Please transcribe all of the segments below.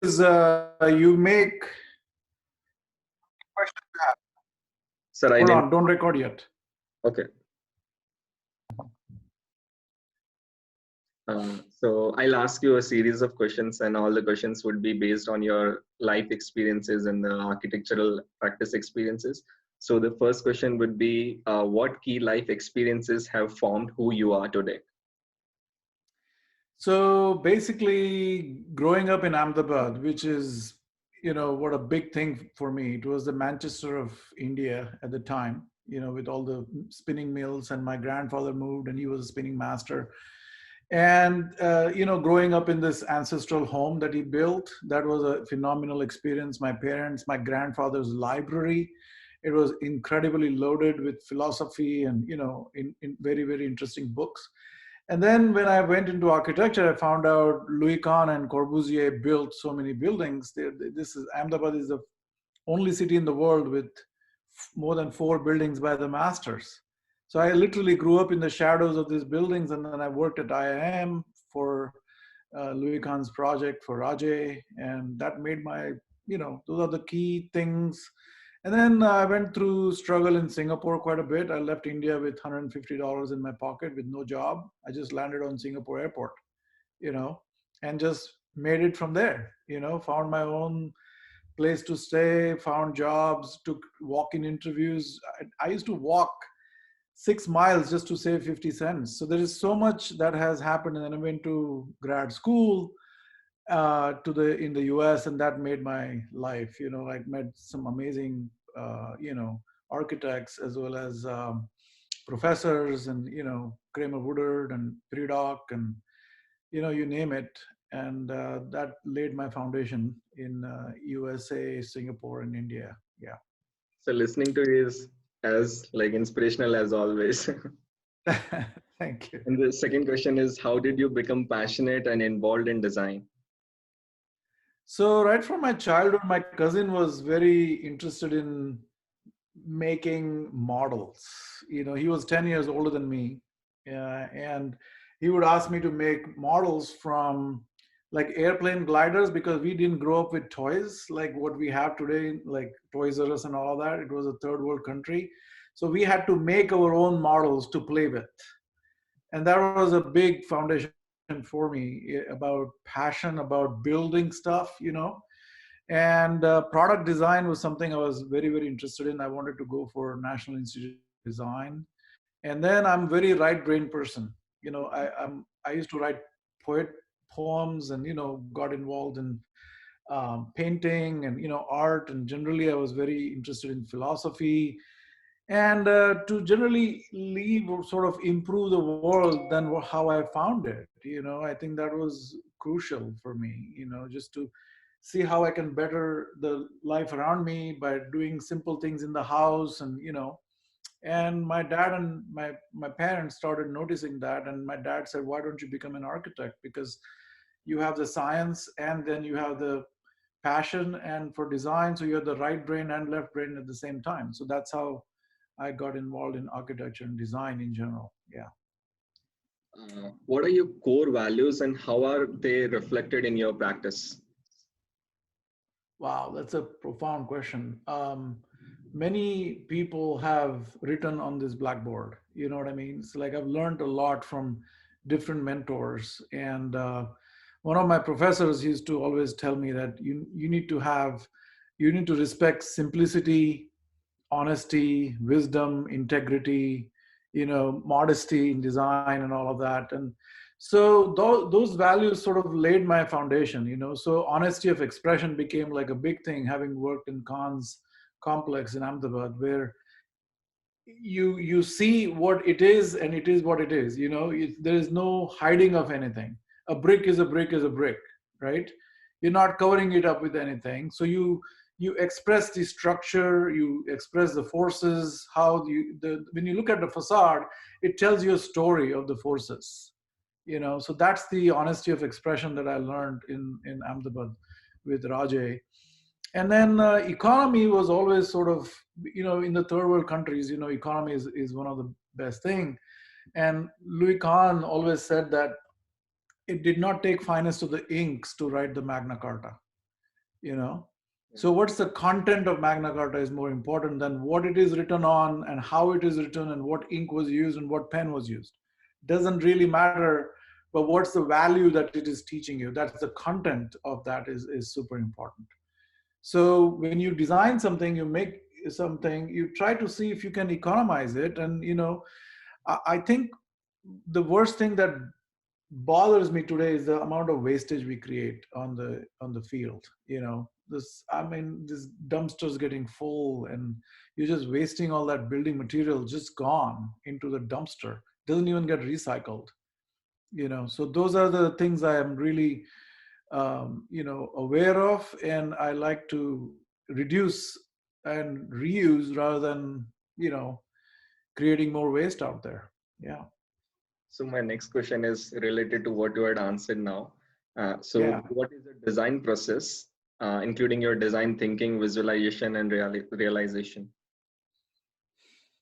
is you make questions you have. Sir, I Hold didn't. on, don't record yet. Okay. So I'll ask you a series of questions, and all the questions would be based on your life experiences and the architectural practice experiences. So the first question would be, what key life experiences have formed who you are today? So basically, growing up in Ahmedabad, which is, what a big thing for me. It was the Manchester of India at the time, with all the spinning mills, and my grandfather moved and he was a spinning master. And, growing up in this ancestral home that he built, that was a phenomenal experience. My parents, my grandfather's library, it was incredibly loaded with philosophy and, in very, very interesting books. And then when I went into architecture, I found out Louis Kahn and Corbusier built so many buildings. This is Ahmedabad is the only city in the world with more than 4 buildings by the masters. So I literally grew up in the shadows of these buildings, and then I worked at IIM for Louis Kahn's project for Rajay, and that made my, those are the key things. And then I went through struggle in Singapore quite a bit. I left India with $150 in my pocket with no job. I just landed on Singapore airport, you know, and just made it from there, found my own place to stay, found jobs, took walk-in interviews. I used to walk 6 miles just to save 50 cents. So there is so much that has happened. And then I went to grad school in the US, and that made my life. I met some amazing, architects as well as professors, and Kramer Woodard and Predock, and you name it. And that laid my foundation in USA, Singapore, and India. Yeah. So listening to you is as like inspirational as always. Thank you. And the second question is, how did you become passionate and involved in design? So right from my childhood, my cousin was very interested in making models. He was 10 years older than me, and he would ask me to make models from like airplane gliders, because we didn't grow up with toys like what we have today, like Toys R Us and all of that. It was a third world country. So we had to make our own models to play with. And that was a big foundation for me, about passion, about building stuff. And product design was something I was very, very interested in. I wanted to go for National Institute of Design. And then I'm very right brain person. I used to write poems, and got involved in painting and art. And generally, I was very interested in philosophy, and to generally leave or sort of improve the world than how I found it. I think that was crucial for me, just to see how I can better the life around me by doing simple things in the house. And and my dad and my parents started noticing that, and my dad said, why don't you become an architect, because you have the science and then you have the passion and for design, so you have the right brain and left brain at the same time. So that's how I got involved in architecture and design in general. Yeah. What are your core values and how are they reflected in your practice? Wow, that's a profound question. Many people have written on this blackboard. You know what I mean? It's like I've learned a lot from different mentors. And one of my professors used to always tell me that you need to respect simplicity, honesty, wisdom, integrity, modesty in design and all of that. And so those values sort of laid my foundation. So honesty of expression became like a big thing, having worked in Khan's complex in Ahmedabad, where you see what it is, and it is what it is. There is no hiding of anything. A brick is a brick is a brick, right? You're not covering it up with anything. So you express the structure, you express the forces, when you look at the facade, it tells you a story of the forces. So that's the honesty of expression that I learned in Ahmedabad with Rajay. And then economy was always sort of, in the third world countries, economy is one of the best thing. And Louis Kahn always said that it did not take finest of the inks to write the Magna Carta, you know. Yeah. So what's the content of Magna Carta is more important than what it is written on and how it is written and what ink was used and what pen was used. Doesn't really matter, but what's the value that it is teaching you? That's the content of that is super important. So when you design something, you make something, you try to see if you can economize it. And I think the worst thing that bothers me today is the amount of wastage we create on the field. This, I mean, this dumpsters getting full, and you're just wasting all that building material, just gone into the dumpster, doesn't even get recycled. So those are the things I am really aware of, and I like to reduce and reuse rather than creating more waste out there. Yeah. So my next question is related to what you had answered now. So Yeah. what is the design process, including your design thinking, visualization, and realization?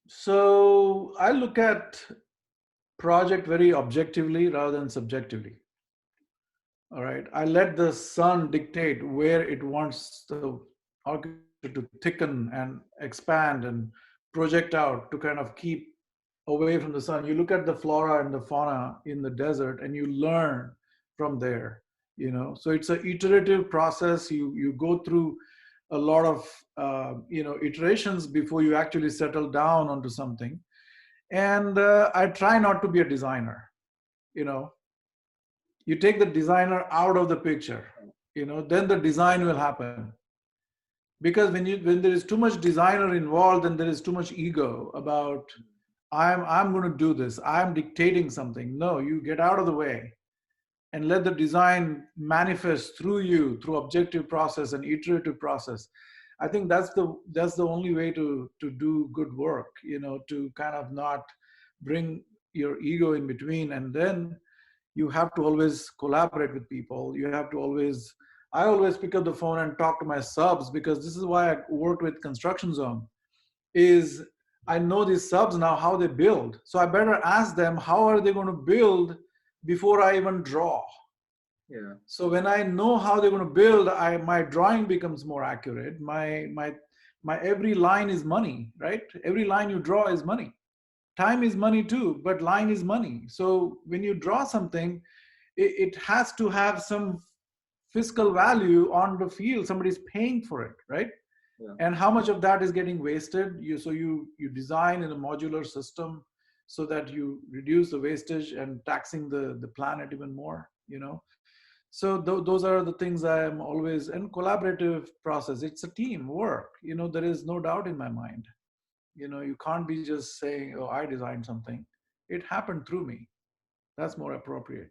So I look at project very objectively rather than subjectively. All right. I let the sun dictate where it wants the architecture to thicken and expand and project out to kind of keep away from the sun. You look at the flora and the fauna in the desert and you learn from there. So it's an iterative process. You go through a lot of iterations before you actually settle down onto something. And I try not to be a designer. You know, you take the designer out of the picture. Then the design will happen. Because when there is too much designer involved, then there is too much ego about I'm going to do this. I'm dictating something. No, you get out of the way and let the design manifest through you through objective process and iterative process. I think that's the only way to do good work. To kind of not bring your ego in between, and then you have to always collaborate with people. You have to always I always pick up the phone and talk to my subs, because this is why I work with Construction Zone. Is I know these subs now, how they build. So I better ask them how are they going to build before I even draw. Yeah. So when I know how they're going to build, my drawing becomes more accurate. My every line is money, right? Every line you draw is money. Time is money too, but line is money. So when you draw something, it has to have some fiscal value on the field. Somebody's paying for it, right? Yeah. And how much of that is getting wasted. You design in a modular system so that you reduce the wastage and taxing the planet even more. So those are the things I am always. And collaborative process, it's a team work. There is no doubt in my mind. You can't be just saying, oh, I designed something. It happened through me. That's more appropriate.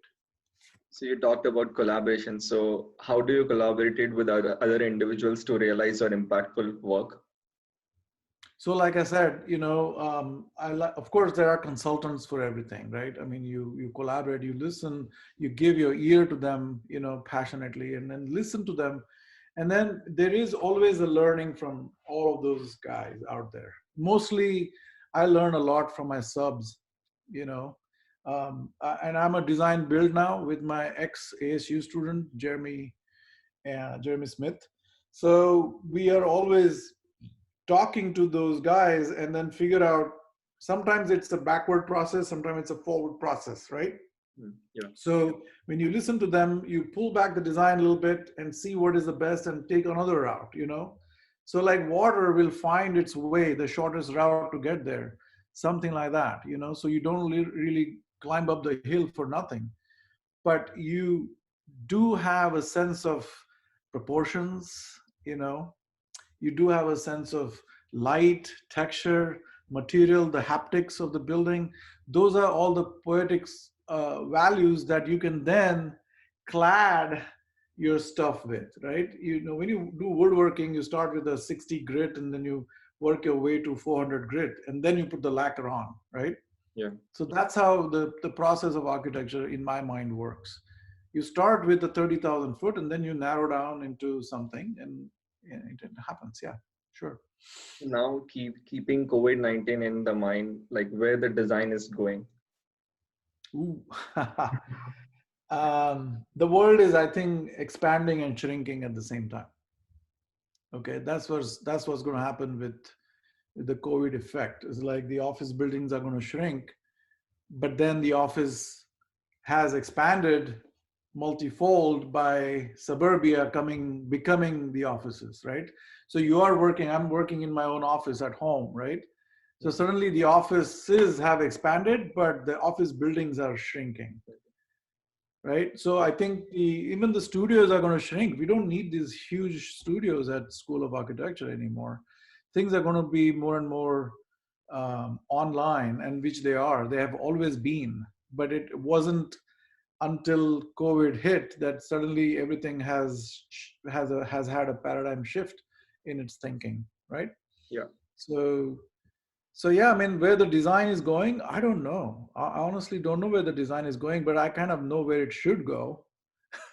So you talked about collaboration. So how do you collaborate with other individuals to realize your impactful work? So, like I said, of course there are consultants for everything, right? I mean, you collaborate, you listen, you give your ear to them, passionately, and then listen to them, and then there is always a learning from all of those guys out there. Mostly, I learn a lot from my subs, you know, and I'm a design build now with my ex ASU student Jeremy Smith. So we are always talking to those guys and then figure out, sometimes it's a backward process, sometimes it's a forward process, right? Yeah. So when you listen to them, you pull back the design a little bit and see what is the best and take another route. So like water will find its way, the shortest route to get there, something like that. So you don't really climb up the hill for nothing, but you do have a sense of proportions. you know you do have a sense of light, texture, material, the haptics of the building. Those are all the poetic values that you can then clad your stuff with, right? When you do woodworking, you start with a 60 grit and then you work your way to 400 grit and then you put the lacquer on, right? Yeah. So that's how the process of architecture in my mind works. You start with the 30,000 foot and then you narrow down into something, and it happens. Yeah, sure. Now keeping COVID-19 in the mind, like where the design is going. Ooh. The world is, I think, expanding and shrinking at the same time. Okay, that's what's going to happen with the COVID effect. It's like the office buildings are going to shrink, but then the office has expanded multifold by suburbia coming becoming the offices, right? So you are working, I'm working in my own office at home, right? So suddenly the offices have expanded, but the office buildings are shrinking, right? So I think even the studios are going to shrink. We don't need these huge studios at School of Architecture anymore. Things are going to be more and more online, and which they are. They have always been, but it wasn't until COVID hit that suddenly everything has had a paradigm shift in its thinking, right? Yeah. So so yeah, I mean, where the design is going, I don't know. I honestly don't know where the design is going, but I kind of know where it should go.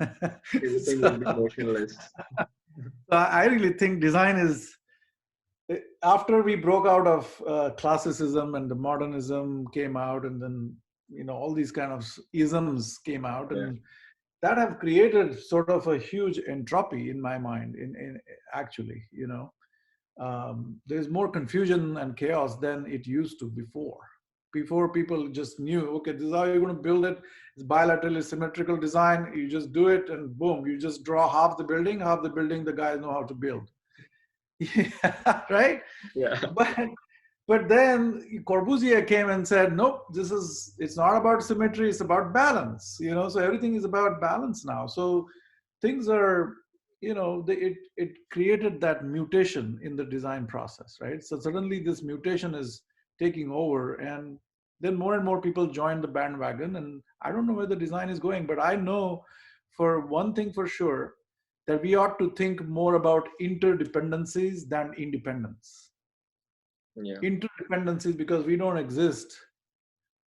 Everything So, would be motionless. I really think design is, after we broke out of classicism and the modernism came out, and then all these kind of isms came out, Yeah. and that have created sort of a huge entropy in my mind. In actually, there's more confusion and chaos than it used to before. Before, people just knew, okay, this is how you're going to build it. It's bilaterally symmetrical design. You just do it, and boom, you just draw half the building the guys know how to build. Yeah, right? Yeah. But then Corbusier came and said, nope, it's not about symmetry, it's about balance. So everything is about balance now. So things are, it created that mutation in the design process, right? So suddenly this mutation is taking over, and then more and more people join the bandwagon, and I don't know where the design is going, but I know for one thing for sure, that we ought to think more about interdependencies than independence. Yeah. Interdependencies, because we don't exist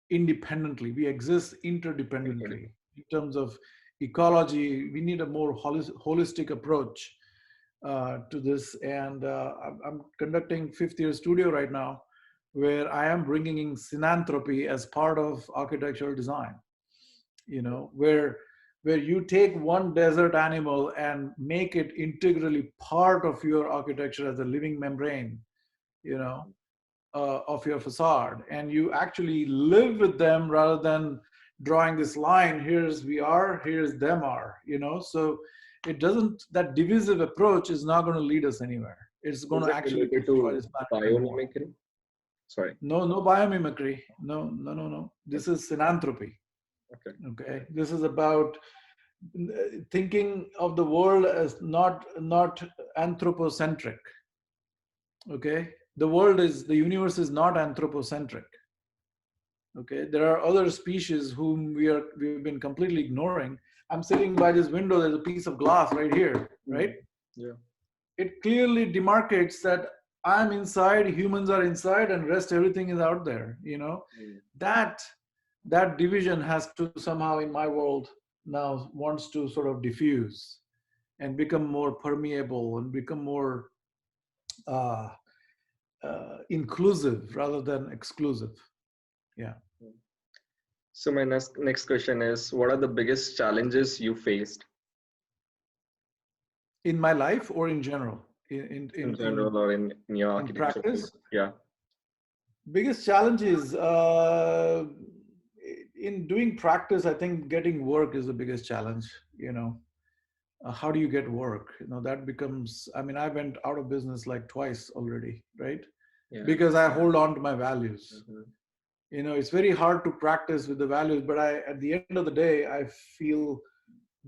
independently, we exist interdependently. In terms of ecology, we need a more holistic approach to this. And I'm conducting fifth year studio right now, where I am bringing in synanthropy as part of architectural design. Where you take one desert animal and make it integrally part of your architecture as a living membrane, you know of your facade, and you actually live with them rather than drawing this line, here's we are, here's them are. So it doesn't that divisive approach is not going to lead us anywhere. It's going Is to it actually related destroy to this planet even more. biomimicry? Sorry. No biomimicry. No, no, no, no. Okay. This is synanthropy. Okay. Okay, this is about thinking of the world as not anthropocentric. Okay, the universe is not anthropocentric. Okay, there are other species whom we've been completely ignoring. I'm sitting by this window, there's a piece of glass right here, right? Yeah. It clearly demarcates that I'm inside, humans are inside, and rest everything is out there. That that division has to somehow, in my world now, wants to sort of diffuse and become more permeable and become more uh, inclusive rather than exclusive. Yeah. So my next question is, what are the biggest challenges you faced In my life or in general? in general or in your In architecture field? practice, Yeah. biggest challenge is in doing practice. I think getting work is the biggest challenge. How do you get work? That becomes. I mean, I went out of business like twice already, right? Yeah. Because I hold on to my values. Mm-hmm. It's very hard to practice with the values, but at the end of the day, I feel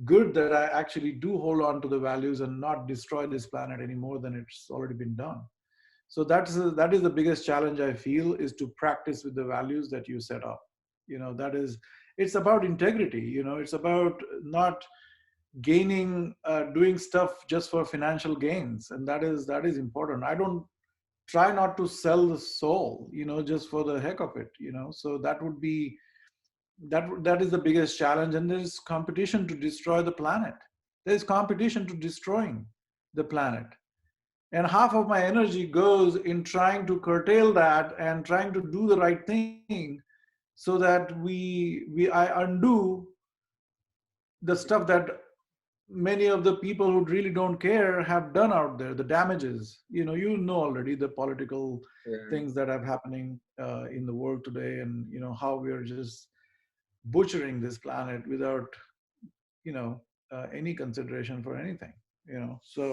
good that I actually do hold on to the values and not destroy this planet any more than it's already been done. So that is the biggest challenge I feel, is to practice with the values that you set up. It's about integrity. It's about not gaining, doing stuff just for financial gains, and that is important. I don't try not to sell the soul, just for the heck of it. So that is the biggest challenge. And there's competition to destroy the planet. There's competition to destroying the planet, and half of my energy goes in trying to curtail that and trying to do the right thing, so that I undo the stuff that many of the people who really don't care have done out there, the damages. You know already the political Yeah. things that are happening in the world today, and how we are just butchering this planet without you know any consideration for anything. So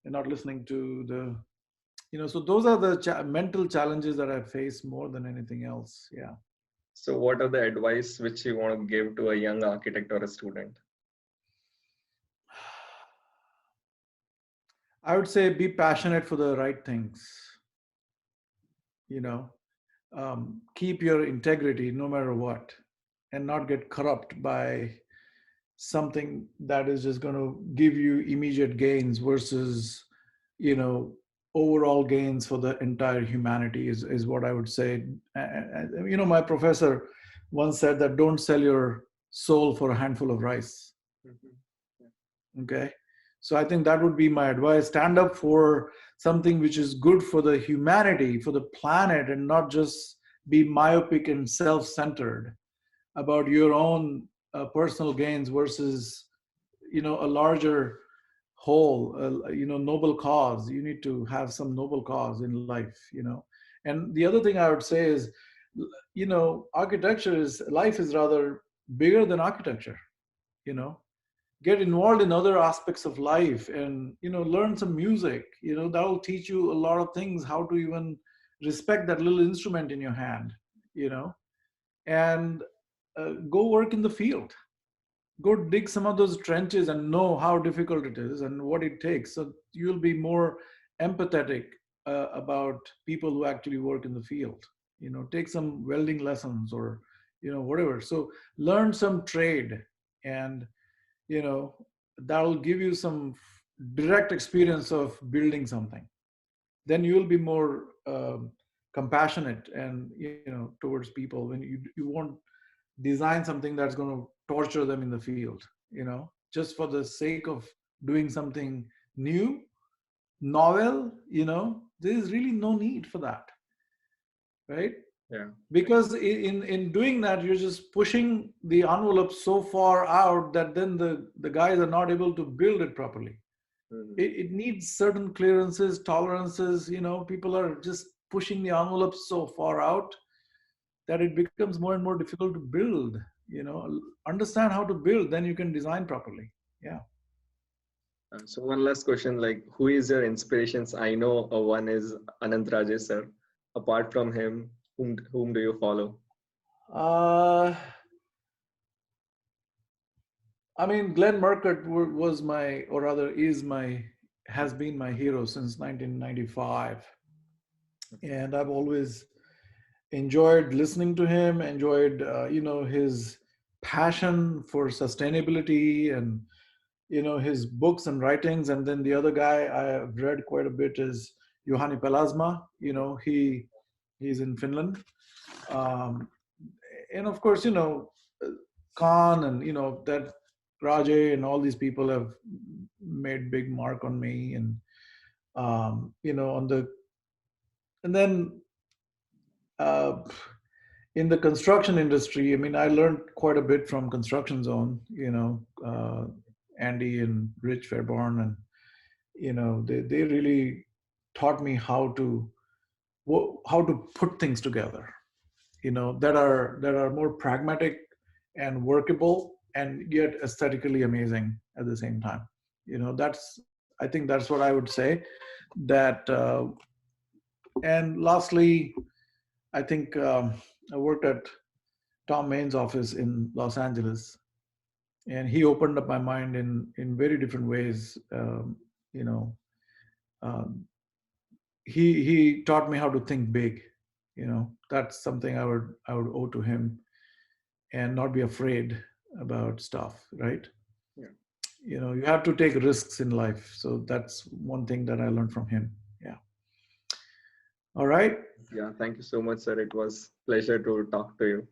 you're not listening to the so those are the mental challenges that I face more than anything else. Yeah. So, what are the advice which you want to give to a young architect or a student? I would say be passionate for the right things. you know Keep your integrity no matter what, and not get corrupt by something that is just going to give you immediate gains versus you know overall gains for the entire humanity is what I would say. My professor once said that don't sell your soul for a handful of rice. Mhm. Yeah. Okay. So I think that would be my advice. Stand up for something which is good for the humanity, for the planet, and not just be myopic and self-centered about your own personal gains versus a larger whole, noble cause. You need to have some noble cause in life. And the other thing I would say is, life is rather bigger than architecture. you know get involved in other aspects of life, and learn some music. That will teach you a lot of things, how to even respect that little instrument in your hand. you know and go work in the field, go dig some of those trenches and know how difficult it is and what it takes, so you'll be more empathetic about people who actually work in the field. Take some welding lessons, or whatever. So learn some trade, and you know that'll give you some direct experience of building something. Then you'll be more compassionate and towards people, when you won't design something that's going to torture them in the field, just for the sake of doing something new, novel. There is really no need for that, right? Yeah. Because in doing that, you're just pushing the envelope so far out that then the guys are not able to build it properly. Mhm. It needs certain clearances, tolerances. People are just pushing the envelope so far out that it becomes more and more difficult to build. Understand how to build, then you can design properly. Yeah. So one last question, like who is your inspirations? I know one is Anant Rajesh sir. Apart from him, whom do you follow? uh I mean, Glenn Murcutt was my, or rather is my, has been my hero since 1995. And I've always enjoyed listening to him, enjoyed, his passion for sustainability, and, his books and writings. And then the other guy I've read quite a bit is Juhani Pelasma. He's in Finland. Um, and of course, Khan, and that Rajay and all these people have made big mark on me. And on the and then uh, in the construction industry, I mean, I learned quite a bit from Construction Zone. Andy and Rich Fairborn, and they really taught me how to put things together, that are more pragmatic and workable, and yet aesthetically amazing at the same time. That's, I think that's what I would say. That And lastly, I think I worked at Tom Main's office in Los Angeles, and he opened up my mind in very different ways. You know, um, he taught me how to think big. That's something I would owe to him, and not be afraid about stuff, right? Yeah. You have to take risks in life. So that's one thing that I learned from him. Yeah. All right. Yeah. Thank you so much, sir. It was pleasure to talk to you.